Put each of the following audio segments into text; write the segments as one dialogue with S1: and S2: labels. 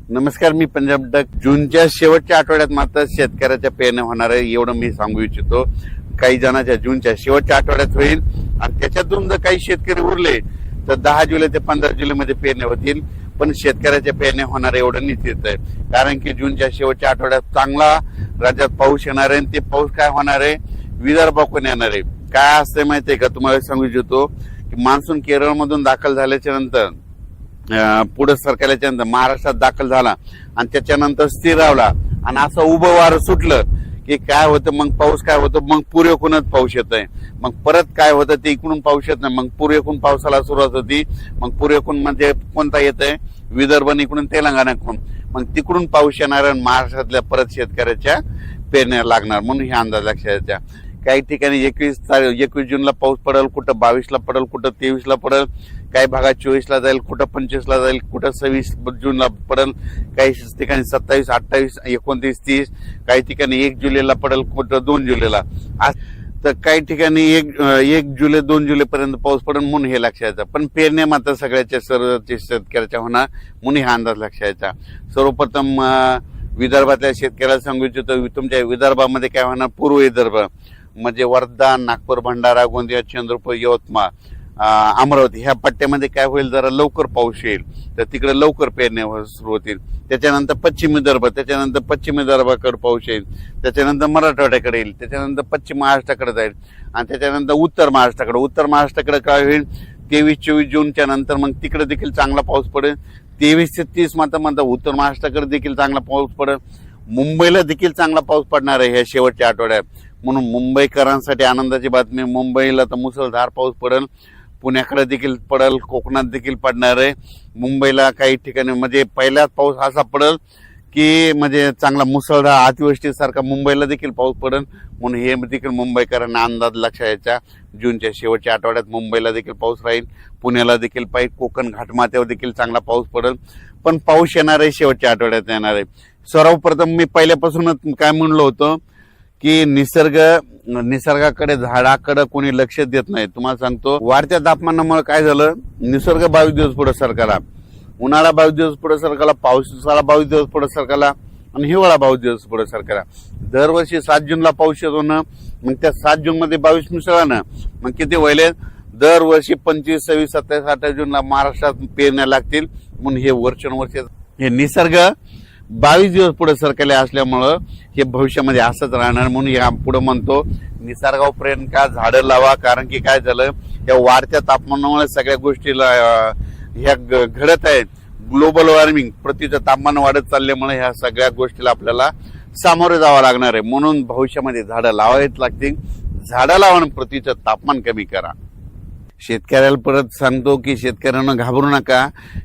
S1: नमस्कार, मी पंजाब डक. जूनच्या शेवटच्या आठवड्यात मात्र शेतकऱ्याच्या पेरण्या होणार आहे एवढं मी सांगू इच्छितो. काही जणांच्या जूनच्या शेवटच्या आठवड्यात होईल आणि त्याच्यातून जर काही शेतकरी उरले तर 10 जुलै ते 15 जुलै मध्ये पेरण्या होतील. पण शेतकऱ्याच्या पेरण्या होणार एवढं निश्चित आहे, कारण की जूनच्या शेवटच्या आठवड्यात चांगला राज्यात पाऊस येणार आहे. ते पाऊस काय होणार आहे, विदर्भाकडून येणार आहे. काय असते माहितीये का, तुम्हाला सांगू इच्छितो की मान्सून केरळमधून दाखल झाल्याच्या नंतर पुढे सरकारच्या नंतर महाराष्ट्रात दाखल झाला आणि त्याच्यानंतर स्थिरावला आणि असं उभं वारं सुटलं की काय होतं, मग पाऊस काय होतं, मग पूर्वेकडूनच पाऊस येत आहे. मग परत काय होतं, ते इकडून पाऊस येत नाही, मग पूर्वेकडून पावसाला सुरुवात होती. मग पूर्वेकडून म्हणजे कोणता येत आहे, विदर्भ, इकडून तेलंगणाकडून, मग तिकडून पाऊस येणार आणि महाराष्ट्रातल्या परत शेतकऱ्याच्या पेरण्या लागणार. म्हणून हे अंदाज लक्षात द्या. काही ठिकाणी 21 जूनला पाऊस पडेल, कुठं 22ला पडेल, कुठं 23ला पडेल, काही भागात 24ला जाईल, कुठं 25ला जाईल, कुठं 26 जूनला पडेल, काही ठिकाणी 27, 28, 29, 30, काही ठिकाणी 1 जुलैला पडेल, कुठं 2 जुलैला. तर काही ठिकाणी 1 जुलै 2 जुलै पर्यंत पाऊस पडेल. म्हणून हे लक्षात द्यायचं. पण पेरण्या मात्र सगळ्याच्या सर्व शेतकऱ्याच्या होणार, म्हणून हा अंदाज लक्षात द्यायचा. सर्वप्रथम विदर्भातल्या शेतकऱ्याला सांगू इच्छितो, तुमच्या विदर्भामध्ये काय होणार, पूर्व विदर्भ म्हणजे वर्धा, नागपूर, भंडारा, गोंदिया, चंद्रपूर, यवतमाळ, अमरावती ह्या पट्ट्यामध्ये काय होईल, जरा लवकर पाऊस येईल, तर तिकडे लवकर पेरण्या सुरू होतील. त्याच्यानंतर पश्चिम विदर्भ, त्याच्यानंतर पश्चिम विदर्भाकडे पाऊस येईल, त्याच्यानंतर मराठवाड्याकडे येईल, त्याच्यानंतर पश्चिम महाराष्ट्राकडे जाईल आणि त्याच्यानंतर उत्तर महाराष्ट्राकडे काय होईल, 23-24 जूनच्या नंतर मग तिकडे देखील चांगला पाऊस पडेल. 23 ते 30 मात्र उत्तर महाराष्ट्राकडे देखील चांगला पाऊस पडेल. मुंबईला देखील चांगला पाऊस पडणार आहे ह्या शेवटच्या आठवड्यात. म्हणून मुंबईकरांसाठी आनंदाची बातमी, मुंबईला तर मुसळधार पाऊस पडेल, पुण्याकडे देखील पडेल, कोकणात देखील पडणार आहे. मुंबईला काही ठिकाणी म्हणजे पहिल्याच पाऊस असा पडेल की म्हणजे चांगला मुसळधार अतिवृष्टीसारखा मुंबईला देखील पाऊस पडेल. म्हणून हे देखील मुंबईकरांना अंदाज लक्षात यायचा. जूनच्या शेवटच्या आठवड्यात मुंबईला देखील पाऊस राहील, पुण्याला देखील पाहिजे, कोकण घाटमाथ्यावर देखील चांगला पाऊस पडेल. पण पाऊस येणार आहे, शेवटच्या आठवड्यात येणार आहे. सर्वप्रथम मी पहिल्यापासूनच काय म्हणलो होतो की निसर्गाकडे, झाडाकडे कोणी लक्ष देत नाही. तुम्हाला सांगतो, वाढत्या तापमानामुळे काय झालं, निसर्ग 22 दिवस पुढे सरकारला, उन्हाळा 22 दिवस पुढे सरकारला, पावसाळा 22 दिवस पुढे सरकारला आणि हिवाळा 22 दिवस पुढे सरकारला. दरवर्षी 7 जूनला पाऊस येतो ना, मग त्या 7 जून मध्ये 22 मिसळा ना, मग किती व्हायले, दरवर्षी 25, 26, 27, 28 जूनला महाराष्ट्रात पेरण्या लागतील. म्हणून हे वर्षानुवर्ष हे निसर्ग 22 दिवस पुढे सरकारले असल्यामुळं हे भविष्यामध्ये असंच राहणार. म्हणून या पुढे म्हणतो, निसर्गावर प्रेम का, झाडं लावा. कारण की काय झालं, या वाढत्या तापमानामुळे सगळ्या गोष्टीला ह्या घडत आहेत. ग्लोबल वॉर्मिंग, पृथ्वीचं तापमान वाढत चालल्यामुळे ह्या सगळ्या गोष्टीला आपल्याला सामोरे जावं लागणार आहे. म्हणून भविष्यामध्ये झाडं लावावीच लागतील. झाडं लावा आणि पृथ्वीचं तापमान कमी करा. शेतकऱ्याला परत सांगतो की शेतकऱ्यांना घाबरू नका.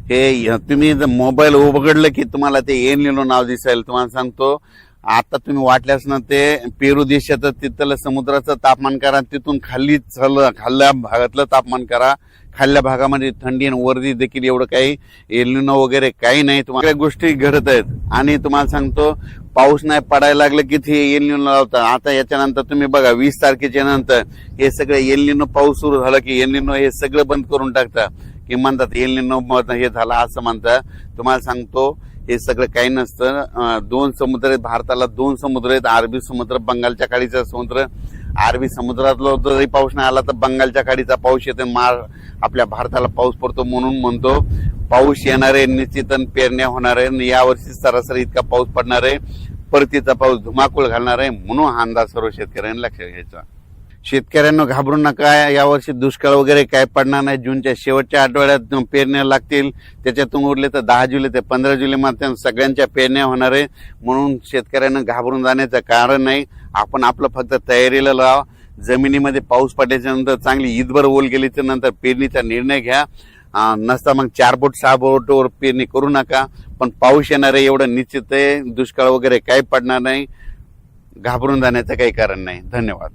S1: हे तुम्ही जर मोबाईल उघडलं की तुम्हाला ते एल निनो नाव दिसेल. तुम्हाला सांगतो, आता तुम्ही वाटल्यास ना ते पेरू देशाचं तिथलं समुद्राचं तापमान करा, तिथून खाल्ल्या भागातलं तापमान करा. खाल्ल्या भागामध्ये थंडी आणि वर्दी देखील एवढं काही एल निनो वगैरे काही नाही. तुम्हाला गोष्टी घडत आहेत. आणि तुम्हाला सांगतो, पाऊस नाही पडायला लागलं की ते एल निनो लावतात. आता याच्यानंतर तुम्ही बघा, 20 तारखेच्या नंतर हे सगळं एल निनो पाऊस सुरू झाला की एल निनो हे सगळं बंद करून टाकतात, की म्हणतात एल निनो हे झाला असं म्हणतात. तुम्हाला सांगतो, हे सगळं काही नसतं. 2 समुद्र आहेत भारताला, 2 समुद्र आहेत, अरबी समुद्र, बंगालच्या खाडीचा समुद्र. अरबी समुद्रातला जरी पाऊस नाही आला तर बंगालच्या खाडीचा पाऊस येतो, आपल्या भारताला पाऊस पडतो. म्हणून म्हणतो, पाऊस येणार आहे निश्चित, पेरण्या होणार आहे. यावर्षी सरासरी इतका पाऊस पडणार आहे, परतीचा पाऊस धुमाकूळ घालणार आहे. म्हणून हा अंदाज सर्व शेतकऱ्यांनी लक्षात घ्यायचा. शेतकऱ्यांना घाबरू नका, यावर्षी दुष्काळ वगैरे काय पडणार नाही. जूनच्या शेवटच्या आठवड्यात पेरण्या लागतील. त्याच्यातून उरले तर 10 जुलै ते 15 जुलै मध्ये सगळ्यांच्या पेरण्या होणार आहे. म्हणून शेतकऱ्यांना घाबरून जाण्याचं कारण नाही. आपण आपलं फक्त तयारीला लावा. जमिनीमध्ये पाऊस पडल्याच्या नंतर चांगली ईदभर ओल गेल्याच्या नंतर पेरणीचा निर्णय घ्या. नसता मग 4 बोट 6 बोटवर पेरणी करू नका. पण पाऊस येणार आहे एवढं निश्चित आहे. दुष्काळ वगैरे काही पडणार नाही. घाबरून जाण्याचं काही कारण नाही. धन्यवाद.